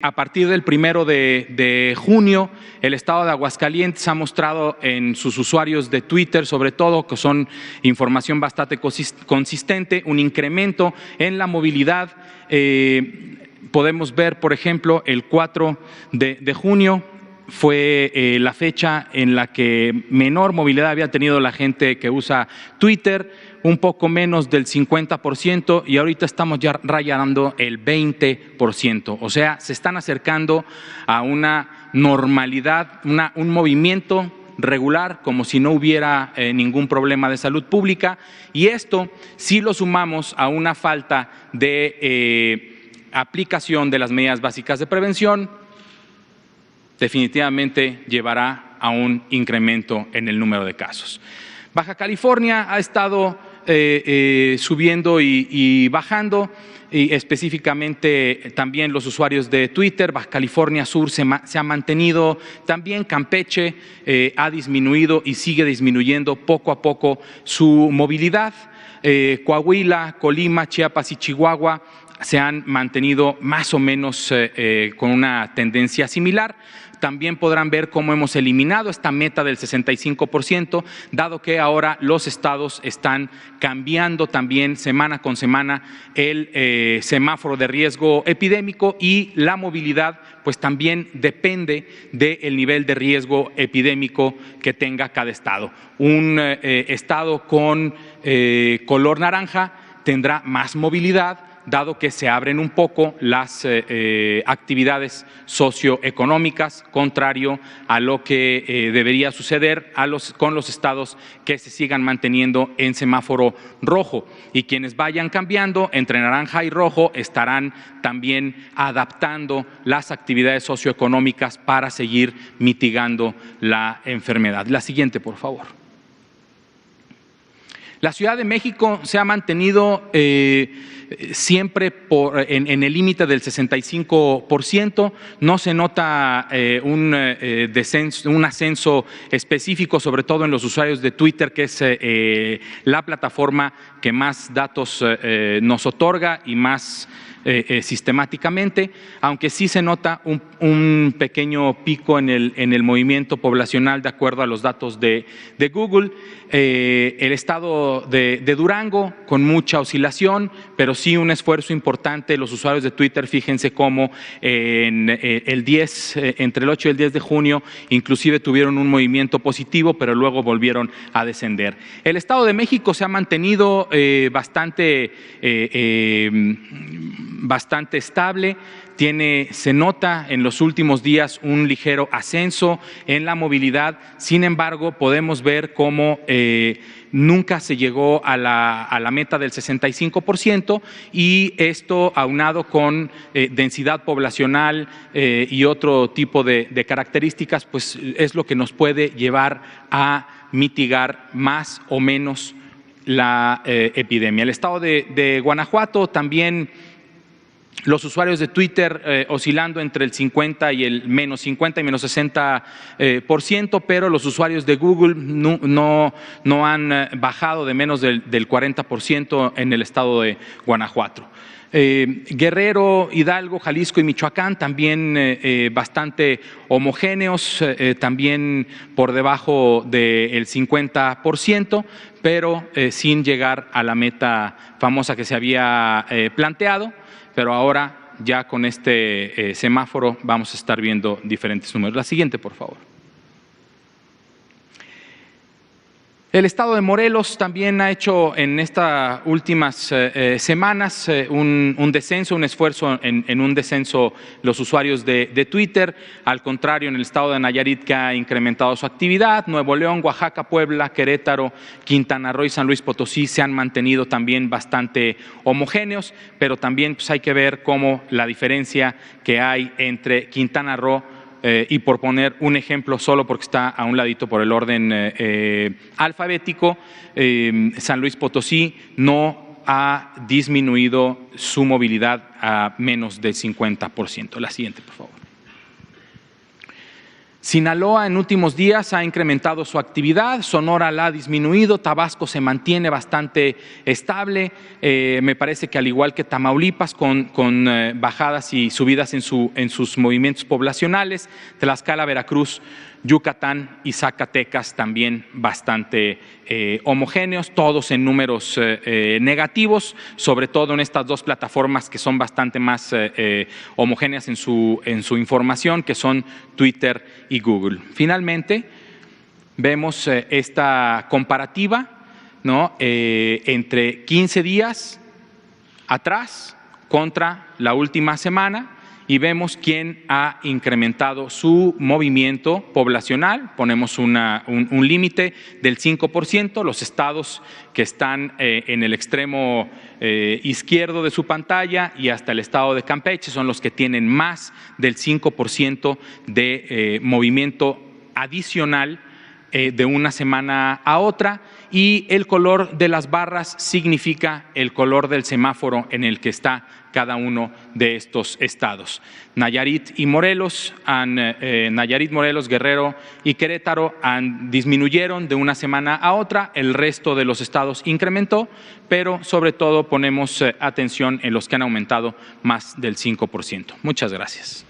A partir del 1 de junio, el Estado de Aguascalientes ha mostrado en sus usuarios de Twitter, sobre todo, que son información bastante consistente, un incremento en la movilidad. Podemos ver, por ejemplo, el 4 de junio fue la fecha en la que menor movilidad había tenido la gente que usa Twitter, un poco menos del 50%, y ahorita estamos ya rayando el 20%. O sea, se están acercando a una normalidad, un movimiento regular, como si no hubiera ningún problema de salud pública, y esto sí lo sumamos a una falta de aplicación de las medidas básicas de prevención, definitivamente llevará a un incremento en el número de casos. Baja California ha estado subiendo y bajando, y específicamente también los usuarios de Twitter. Baja California Sur se ha mantenido, también Campeche ha disminuido y sigue disminuyendo poco a poco su movilidad. Coahuila, Colima, Chiapas y Chihuahua se han mantenido más o menos con una tendencia similar. También podrán ver cómo hemos eliminado esta meta del 65%, dado que ahora los estados están cambiando también semana con semana el semáforo de riesgo epidémico, y la movilidad pues también depende del nivel de riesgo epidémico que tenga cada estado. Un estado con color naranja tendrá más movilidad, dado que se abren un poco las actividades socioeconómicas, contrario a lo que debería suceder con los estados que se sigan manteniendo en semáforo rojo. Y quienes vayan cambiando entre naranja y rojo estarán también adaptando las actividades socioeconómicas para seguir mitigando la enfermedad. La siguiente, por favor. La Ciudad de México se ha mantenido siempre en el límite del 65%, no se nota un ascenso específico, sobre todo en los usuarios de Twitter, que es la plataforma que más datos nos otorga y más sistemáticamente, aunque sí se nota un pequeño pico en el movimiento poblacional de acuerdo a los datos de Google. El estado de Durango con mucha oscilación, pero sí un esfuerzo importante. Los usuarios de Twitter, fíjense cómo entre el 8 y el 10 de junio inclusive tuvieron un movimiento positivo, pero luego volvieron a descender. El Estado de México se ha mantenido bastante estable. Se nota en los últimos días un ligero ascenso en la movilidad. Sin embargo, podemos ver cómo nunca se llegó a la meta del 65%, y esto aunado con densidad poblacional y otro tipo de características, pues es lo que nos puede llevar a mitigar más o menos la epidemia. El estado de Guanajuato también, los usuarios de Twitter oscilando entre el 50 y el menos 50 y menos 60%, pero los usuarios de Google no han bajado de menos del 40% en el estado de Guanajuato. Guerrero, Hidalgo, Jalisco y Michoacán también bastante homogéneos, también por debajo del 50%, pero sin llegar a la meta famosa que se había planteado. Pero ahora ya con este semáforo vamos a estar viendo diferentes números. La siguiente, por favor. El estado de Morelos también ha hecho en estas últimas semanas un descenso, un esfuerzo en un descenso los usuarios de Twitter. Al contrario, en el estado de Nayarit, que ha incrementado su actividad. Nuevo León, Oaxaca, Puebla, Querétaro, Quintana Roo y San Luis Potosí se han mantenido también bastante homogéneos, pero también pues, hay que ver cómo la diferencia que hay entre Quintana Roo y por poner un ejemplo solo porque está a un ladito por el orden alfabético, San Luis Potosí no ha disminuido su movilidad a menos del 50%. La siguiente, por favor. Sinaloa en últimos días ha incrementado su actividad, Sonora la ha disminuido, Tabasco se mantiene bastante estable, me parece que al igual que Tamaulipas con bajadas y subidas en sus movimientos poblacionales, Tlaxcala, Veracruz, Yucatán y Zacatecas también bastante homogéneos, todos en números negativos, sobre todo en estas dos plataformas que son bastante más homogéneas en su información, que son Twitter y Google. Finalmente, vemos esta comparativa, ¿no? Entre 15 días atrás contra la última semana, y vemos quién ha incrementado su movimiento poblacional. Ponemos un límite del 5%. Los estados que están en el extremo izquierdo de su pantalla y hasta el estado de Campeche son los que tienen más del 5% de movimiento adicional de una semana a otra, y el color de las barras significa el color del semáforo en el que está cada uno de estos estados. Nayarit, Morelos, Guerrero y Querétaro disminuyeron de una semana a otra, el resto de los estados incrementó, pero sobre todo ponemos atención en los que han aumentado más del 5%. Muchas gracias.